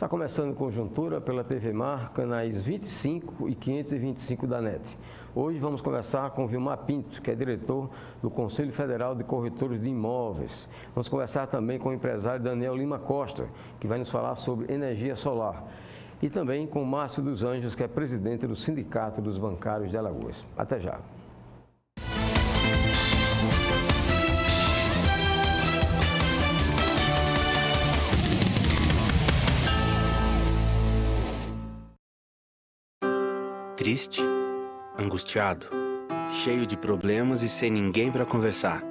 Está começando Conjuntura pela TV Mar, canais 25 e 525 da NET. Hoje vamos conversar com Vilmar Pinto, que é diretor do Conselho Federal de Corretores de Imóveis. Vamos conversar também com o empresário Daniel Lima Costa, que vai nos falar sobre energia solar. E também com Márcio dos Anjos, que é presidente do Sindicato dos Bancários de Alagoas. Até já. Triste, angustiado, cheio de problemas e sem ninguém para conversar.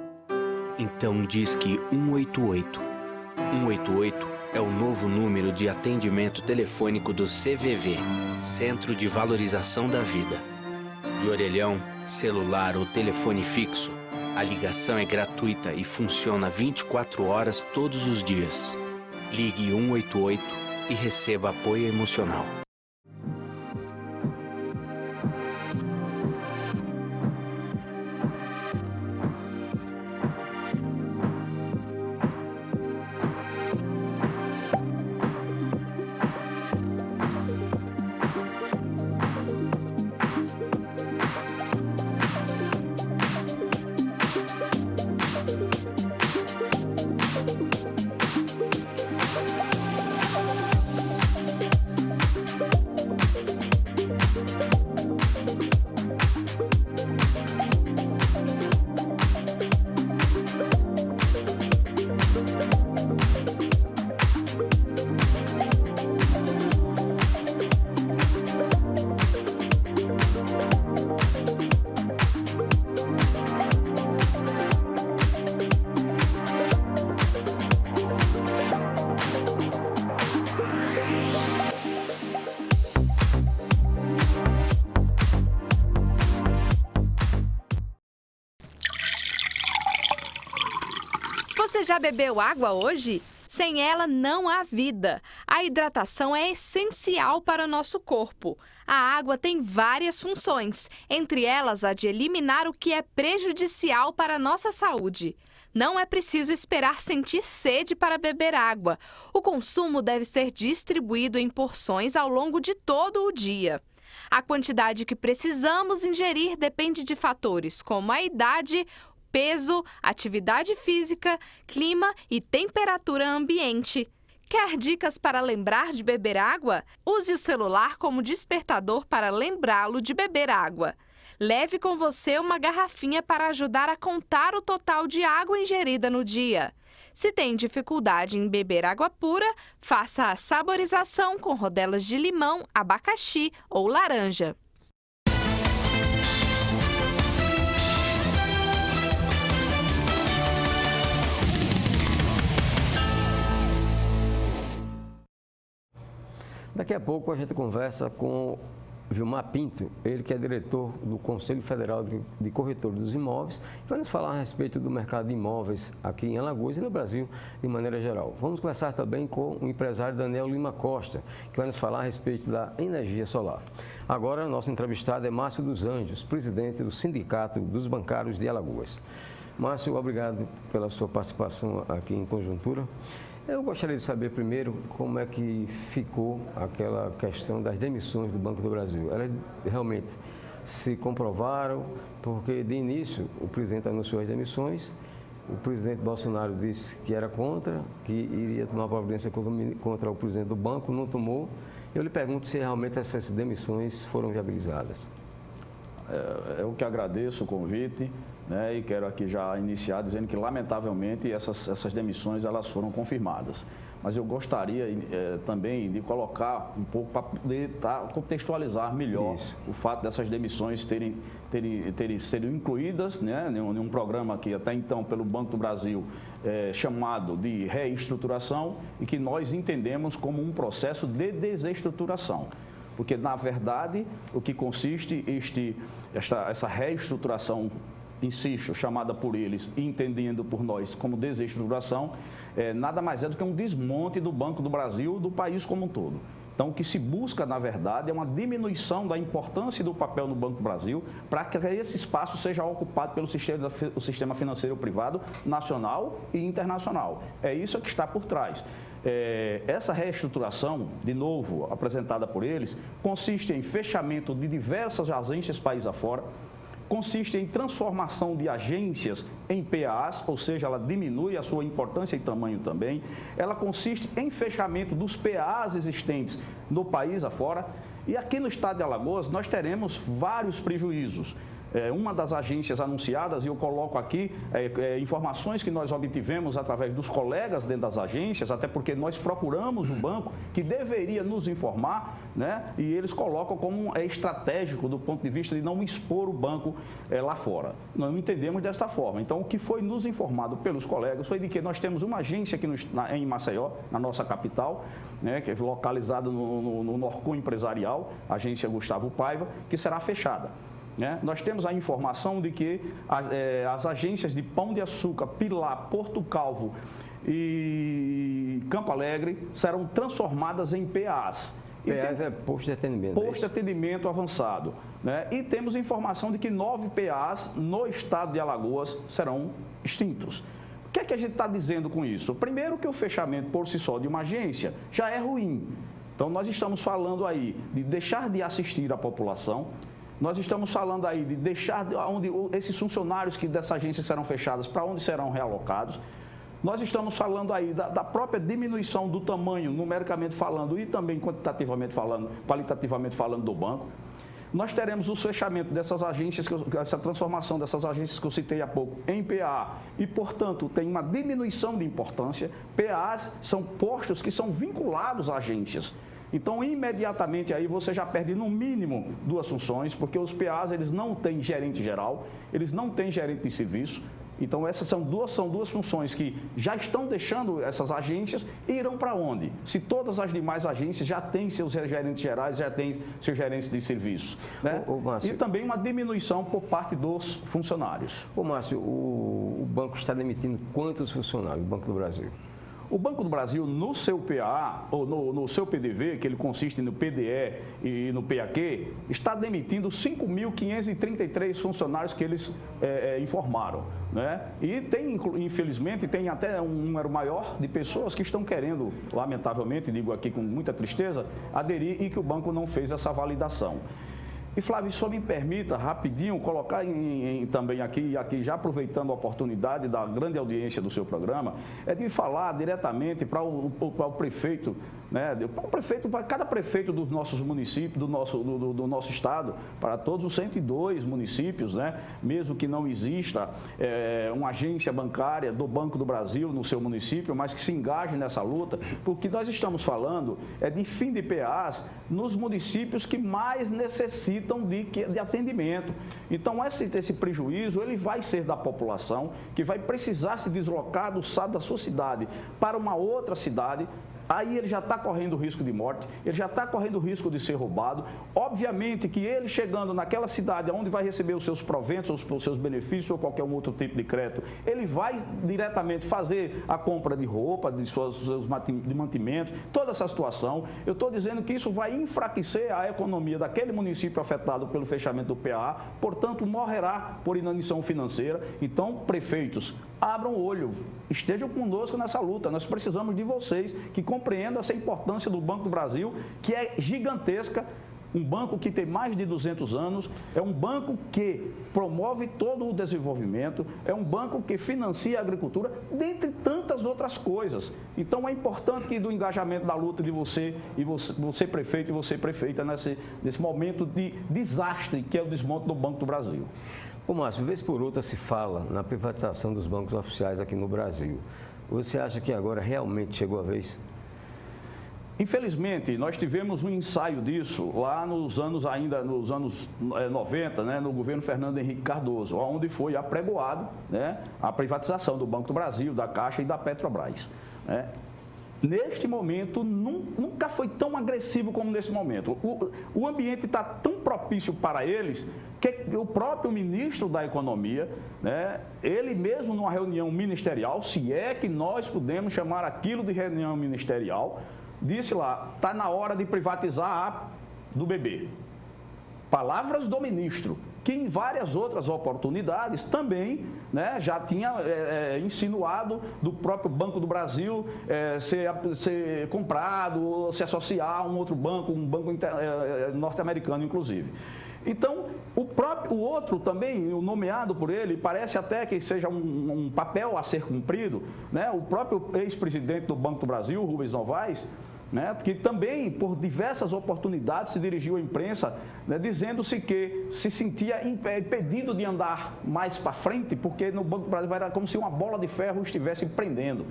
Então Disque 188. 188 é o novo número de atendimento telefônico do CVV, Centro de Valorização da Vida. De orelhão, celular ou telefone fixo, a ligação é gratuita e funciona 24 horas todos os dias. Ligue 188 e receba apoio emocional. Você já bebeu água hoje? Sem ela não há vida. A hidratação é essencial para o nosso corpo. A água tem várias funções, entre elas a de eliminar o que é prejudicial para a nossa saúde. Não é preciso esperar sentir sede para beber água. O consumo deve ser distribuído em porções ao longo de todo o dia. A quantidade que precisamos ingerir depende de fatores como a idade, peso, atividade física, clima e temperatura ambiente. Quer dicas para lembrar de beber água? Use o celular como despertador para lembrá-lo de beber água. Leve com você uma garrafinha para ajudar a contar o total de água ingerida no dia. Se tem dificuldade em beber água pura, faça a saborização com rodelas de limão, abacaxi ou laranja. Daqui a pouco a gente conversa com Vilmar Pinto, ele que é diretor do Conselho Federal de Corretores dos Imóveis, e vai nos falar a respeito do mercado de imóveis aqui em Alagoas e no Brasil de maneira geral. Vamos conversar também com o empresário Daniel Lima Costa, que vai nos falar a respeito da energia solar. Agora, nosso entrevistado é Márcio dos Anjos, presidente do Sindicato dos Bancários de Alagoas. Márcio, obrigado pela sua participação aqui em Conjuntura. Eu gostaria de saber primeiro como é que ficou aquela questão das demissões do Banco do Brasil. Elas realmente se comprovaram, porque de início o presidente anunciou as demissões, o presidente Bolsonaro disse que era contra, que iria tomar providência contra o presidente do banco, não tomou. Eu lhe pergunto se realmente essas demissões foram viabilizadas. Eu que agradeço o convite, né, e quero aqui já iniciar dizendo que, lamentavelmente, essas demissões elas foram confirmadas. Mas eu gostaria também de colocar um pouco para poder contextualizar melhor o fato dessas demissões serem incluídas, né, em um programa que até então pelo Banco do Brasil chamado de reestruturação e que nós entendemos como um processo de desestruturação. Porque, na verdade, o que consiste essa reestruturação, insisto, chamada por eles e entendendo por nós como desestruturação, nada mais é do que um desmonte do Banco do Brasil, do país como um todo. Então, o que se busca, na verdade, é uma diminuição da importância do papel do Banco do Brasil para que esse espaço seja ocupado pelo sistema financeiro privado nacional e internacional. É isso que está por trás. Essa reestruturação, de novo, apresentada por eles, consiste em fechamento de diversas agências país afora, consiste em transformação de agências em PAs, ou seja, ela diminui a sua importância e tamanho também. Ela consiste em fechamento dos PAs existentes no país afora. E aqui no estado de Alagoas nós teremos vários prejuízos. Uma das agências anunciadas, e eu coloco aqui informações que nós obtivemos através dos colegas dentro das agências, até porque nós procuramos o banco que deveria nos informar, né? E eles colocam como estratégico do ponto de vista de não expor o banco lá fora. Nós não entendemos desta forma. Então, o que foi nos informado pelos colegas foi de que nós temos uma agência aqui em Maceió, na nossa capital, né, que é localizada no Norcom Empresarial, a agência Gustavo Paiva, que será fechada. Nós temos a informação de que as agências de Pão de Açúcar, Pilar, Porto Calvo e Campo Alegre serão transformadas em PAs. PAs é posto de atendimento. Posto de atendimento avançado. E temos informação de que 9 PAs no estado de Alagoas serão extintos. O que é que a gente está dizendo com isso? Primeiro que o fechamento por si só de uma agência já é ruim. Então, nós estamos falando aí de deixar de assistir a população. Nós estamos falando aí de deixar onde esses funcionários dessa agência serão fechadas, para onde serão realocados. Nós estamos falando aí da própria diminuição do tamanho, numericamente falando, e também qualitativamente falando do banco. Nós teremos o fechamento dessas agências, essa transformação dessas agências que eu citei há pouco em PA e, portanto, tem uma diminuição de importância. PAs são postos que são vinculados a agências. Então, imediatamente aí você já perde no mínimo 2 funções, porque os PAs eles não têm gerente geral, eles não têm gerente de serviço. Então, essas são duas funções que já estão deixando essas agências e irão para onde? Se todas as demais agências já têm seus gerentes gerais, já têm seus gerentes de serviço. Né? E também uma diminuição por parte dos funcionários. Márcio, o banco está demitindo quantos funcionários, o Banco do Brasil? O Banco do Brasil, no seu PA, ou no seu PDV, que ele consiste no PDE e no PAQ, está demitindo 5.533 funcionários que eles informaram. Né? E tem, infelizmente, tem até um número maior de pessoas que estão querendo, lamentavelmente, digo aqui com muita tristeza, aderir e que o banco não fez essa validação. E, Flávio, só me permita, rapidinho, colocar também aqui já aproveitando a oportunidade da grande audiência do seu programa, de falar diretamente para o prefeito, né, para cada prefeito dos nossos municípios, do nosso estado, para todos os 102 municípios, né, mesmo que não exista uma agência bancária do Banco do Brasil no seu município, mas que se engaje nessa luta, porque nós estamos falando de fim de PAs nos municípios que mais necessitam de atendimento. Então, esse prejuízo ele vai ser da população, que vai precisar se deslocar da sua cidade para uma outra cidade. Aí ele já está correndo risco de morte, ele já está correndo risco de ser roubado. Obviamente que ele chegando naquela cidade onde vai receber os seus proventos, os seus benefícios ou qualquer outro tipo de crédito, ele vai diretamente fazer a compra de roupa, de seus mantimentos, toda essa situação. Eu estou dizendo que isso vai enfraquecer a economia daquele município afetado pelo fechamento do PA, portanto, morrerá por inanição financeira. Então, prefeitos, abram o olho, estejam conosco nessa luta. Nós precisamos de vocês que compreendam essa importância do Banco do Brasil, que é gigantesca, um banco que tem mais de 200 anos, é um banco que promove todo o desenvolvimento, é um banco que financia a agricultura, dentre tantas outras coisas. Então, é importante que do engajamento da luta de você prefeito e você prefeita nesse momento de desastre que é o desmonte do Banco do Brasil. Márcio, vez por outra se fala na privatização dos bancos oficiais aqui no Brasil. Você acha que agora realmente chegou a vez? Infelizmente, nós tivemos um ensaio disso lá nos anos 90, né, no governo Fernando Henrique Cardoso, onde foi apregoado, né, a privatização do Banco do Brasil, da Caixa e da Petrobras. Né? Neste momento, nunca foi tão agressivo como nesse momento. O ambiente está tão propício para eles que o próprio ministro da Economia, né, ele mesmo numa reunião ministerial, se é que nós podemos chamar aquilo de reunião ministerial, disse lá, está na hora de privatizar a do BB. Palavras do ministro, que em várias outras oportunidades também, né, já tinha insinuado do próprio Banco do Brasil ser comprado, se associar a um outro banco, um banco norte-americano, inclusive. Então, o outro também, o nomeado por ele, parece até que seja um papel a ser cumprido, né? O próprio ex-presidente do Banco do Brasil, Rubens Novaes, né, que também, por diversas oportunidades, se dirigiu à imprensa, né, dizendo-se que se sentia impedido de andar mais para frente, porque no Banco do Brasil era como se uma bola de ferro estivesse prendendo.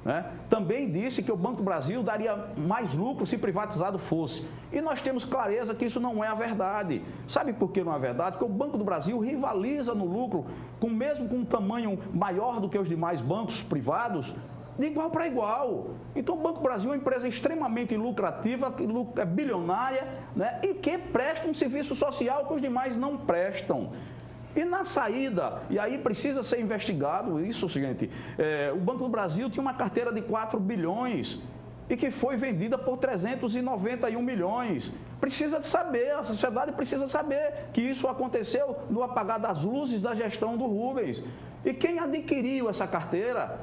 Né? Também disse que o Banco do Brasil daria mais lucro se privatizado fosse. E nós temos clareza que isso não é a verdade. Sabe por que não é a verdade? Porque o Banco do Brasil rivaliza no lucro, mesmo com um tamanho maior do que os demais bancos privados, de igual para igual. Então, o Banco do Brasil é uma empresa extremamente lucrativa, bilionária, né? E que presta um serviço social que os demais não prestam. E na saída, e aí precisa ser investigado isso, gente, o Banco do Brasil tinha uma carteira de 4 bilhões e que foi vendida por 391 milhões. Precisa de saber, a sociedade precisa saber que isso aconteceu no apagar das luzes da gestão do Rubens. E quem adquiriu essa carteira?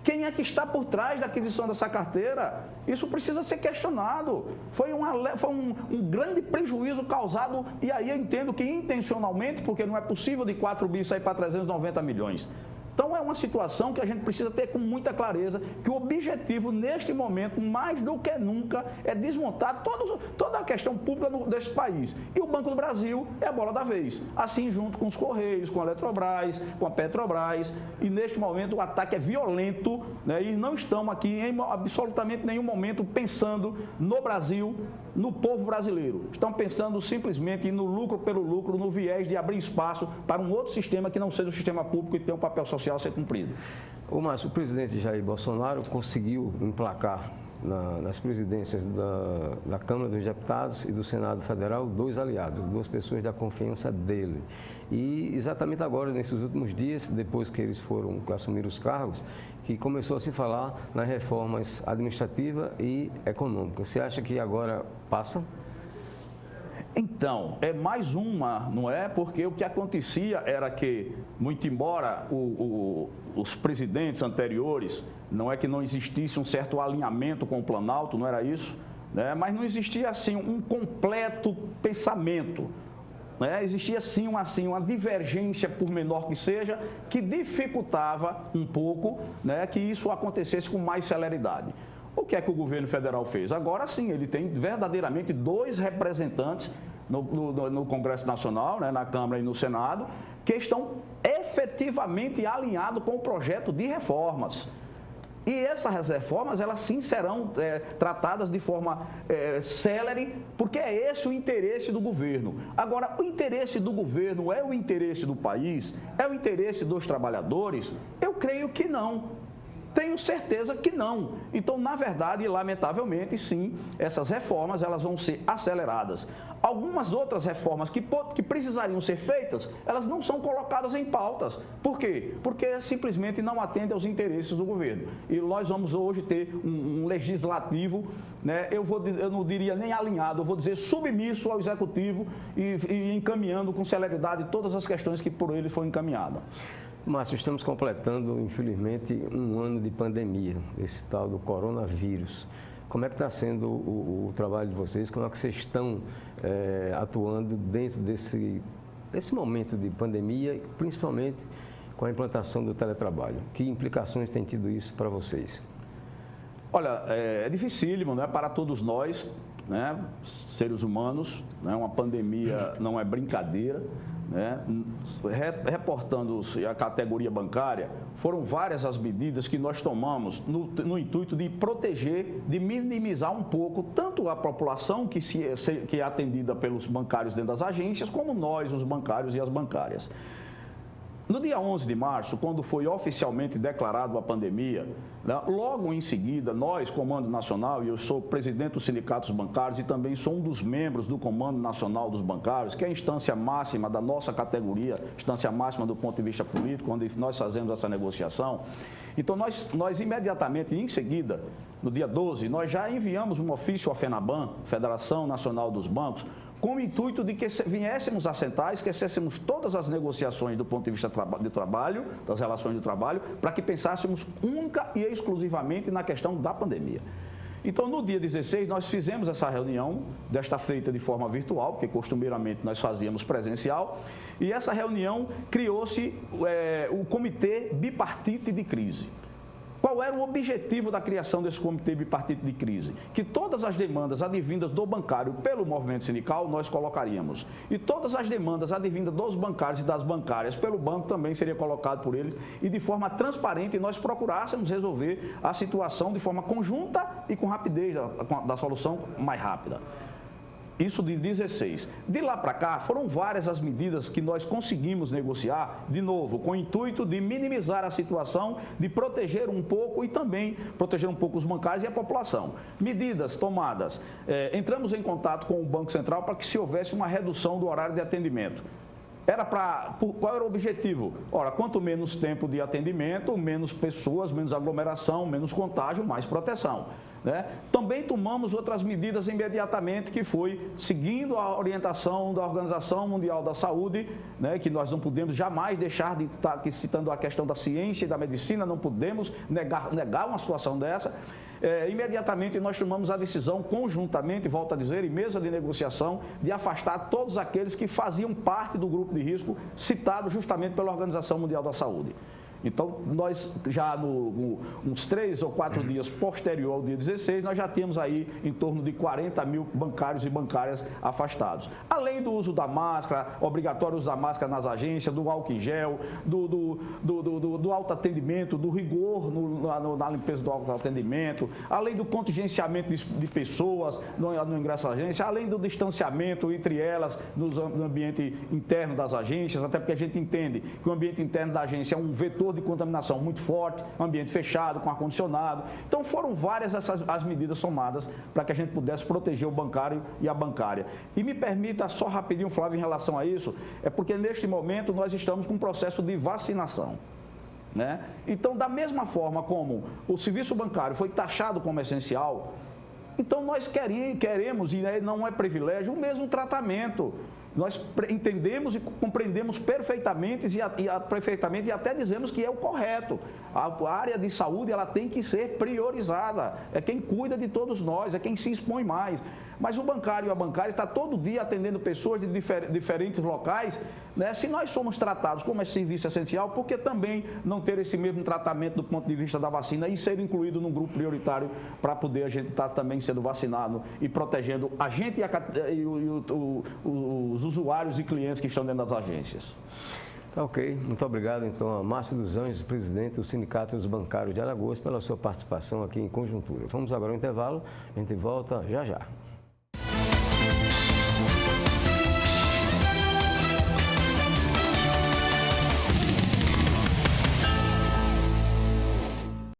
Quem é que está por trás da aquisição dessa carteira? Isso precisa ser questionado. Foi um grande prejuízo causado, e aí eu entendo que intencionalmente, porque não é possível de 4 bi sair para 390 milhões. Então, é uma situação que a gente precisa ter com muita clareza, que o objetivo, neste momento, mais do que nunca, é desmontar toda a questão pública desse país. E o Banco do Brasil é a bola da vez. Assim, junto com os Correios, com a Eletrobras, com a Petrobras. E, neste momento, o ataque é violento, né? E não estamos aqui em absolutamente nenhum momento pensando no Brasil, no povo brasileiro. Estão pensando simplesmente no lucro pelo lucro, no viés de abrir espaço para um outro sistema que não seja o sistema público e tenha um papel social a ser cumprido. Ô, Márcio, o presidente Jair Bolsonaro conseguiu emplacar nas presidências da Câmara dos Deputados e do Senado Federal 2 aliados, 2 pessoas da confiança dele. E exatamente agora, nesses últimos dias, depois que eles assumiram os cargos, que começou a se falar nas reformas administrativa e econômica. Você acha que agora passa? Então, é mais uma, não é? Porque o que acontecia era que, muito embora os presidentes anteriores, não é que não existisse um certo alinhamento com o Planalto, não era isso, né? Mas não existia, assim, um completo pensamento, né? Existia, sim, uma divergência, por menor que seja, que dificultava um pouco, né, que isso acontecesse com mais celeridade. O que é que o governo federal fez? Agora sim, ele tem verdadeiramente 2 representantes no Congresso Nacional, né, na Câmara e no Senado, que estão efetivamente alinhados com o projeto de reformas. E essas reformas, elas sim serão tratadas de forma célere, porque é esse o interesse do governo. Agora, o interesse do governo é o interesse do país? É o interesse dos trabalhadores? Eu creio que não. Tenho certeza que não. Então, na verdade, lamentavelmente, sim, essas reformas elas vão ser aceleradas. Algumas outras reformas que precisariam ser feitas, elas não são colocadas em pautas. Por quê? Porque simplesmente não atende aos interesses do governo. E nós vamos hoje ter um legislativo, né, eu não diria nem alinhado, eu vou dizer submisso ao executivo e encaminhando com celeridade todas as questões que por ele foram encaminhadas. Márcio, estamos completando, infelizmente, um ano de pandemia, esse tal do coronavírus. Como é que está sendo o trabalho de vocês? Como é que vocês estão atuando dentro desse momento de pandemia, principalmente com a implantação do teletrabalho? Que implicações tem tido isso para vocês? Olha, é dificílimo, né, para todos nós, né, seres humanos, né, uma pandemia não é brincadeira. Né? Reportando-se a categoria bancária, foram várias as medidas que nós tomamos no intuito de proteger, de minimizar um pouco tanto a população que é atendida pelos bancários dentro das agências, como nós, os bancários e as bancárias. No dia 11 de março, quando foi oficialmente declarado a pandemia, né, logo em seguida, nós, Comando Nacional, e eu sou presidente dos sindicatos bancários e também sou um dos membros do Comando Nacional dos Bancários, que é a instância máxima da nossa categoria, instância máxima do ponto de vista político, onde nós fazemos essa negociação. Então, nós imediatamente, em seguida, no dia 12, nós já enviamos um ofício à FENABAN, Federação Nacional dos Bancos, com o intuito de que viéssemos a sentar, esquecêssemos todas as negociações do ponto de vista de trabalho, das relações de trabalho, para que pensássemos única e exclusivamente na questão da pandemia. Então, no dia 16, nós fizemos essa reunião, desta feita de forma virtual, porque costumeiramente nós fazíamos presencial, e essa reunião criou-se o Comitê Bipartite de Crise. Qual era o objetivo da criação desse Comitê Bipartite de Crise? Que todas as demandas advindas do bancário pelo movimento sindical nós colocaríamos. E todas as demandas advindas dos bancários e das bancárias pelo banco também seria colocado por eles. E de forma transparente nós procurássemos resolver a situação de forma conjunta e com rapidez da solução mais rápida. Isso de 16. De lá para cá, foram várias as medidas que nós conseguimos negociar, de novo, com o intuito de minimizar a situação, de proteger um pouco e também proteger um pouco os bancários e a população. Medidas tomadas. Entramos em contato com o Banco Central para que se houvesse uma redução do horário de atendimento. Qual era o objetivo? Ora, quanto menos tempo de atendimento, menos pessoas, menos aglomeração, menos contágio, mais proteção. Né? Também tomamos outras medidas imediatamente, que foi seguindo a orientação da Organização Mundial da Saúde, né, que nós não podemos jamais deixar de estar aqui citando a questão da ciência e da medicina, não podemos negar uma situação dessa. Imediatamente nós tomamos a decisão conjuntamente, volto a dizer, em mesa de negociação, de afastar todos aqueles que faziam parte do grupo de risco citado justamente pela Organização Mundial da Saúde. Então, nós já uns 3 ou 4 dias posterior ao dia 16, nós já temos aí em torno de 40 mil bancários e bancárias afastados. Além do uso da máscara, obrigatório uso da máscara nas agências, do álcool em gel, do autoatendimento, do rigor na limpeza do autoatendimento, além do contingenciamento de pessoas no ingresso à agência, além do distanciamento entre elas no ambiente interno das agências, até porque a gente entende que o ambiente interno da agência é um vetor de contaminação muito forte, ambiente fechado, com ar-condicionado. Então, foram várias as medidas somadas para que a gente pudesse proteger o bancário e a bancária. E me permita só rapidinho, Flávio, em relação a isso, é porque neste momento nós estamos com um processo de vacinação. Né? Então, da mesma forma como o serviço bancário foi taxado como essencial, então nós queremos, e não é privilégio, o mesmo tratamento. Nós entendemos e compreendemos perfeitamente e até dizemos que é o correto. A área de saúde ela tem que ser priorizada. É quem cuida de todos nós, é quem se expõe mais. Mas o bancário e a bancária está todo dia atendendo pessoas de diferentes locais. Né? Se nós somos tratados como serviço essencial, por que também não ter esse mesmo tratamento do ponto de vista da vacina e ser incluído num grupo prioritário para poder a gente estar também sendo vacinado e protegendo a gente e os usuários e clientes que estão dentro das agências? Tá ok. Muito obrigado, então, a Márcio dos Anjos, presidente do Sindicato dos Bancários de Alagoas, pela sua participação aqui em Conjuntura. Vamos agora ao intervalo, a gente volta já já.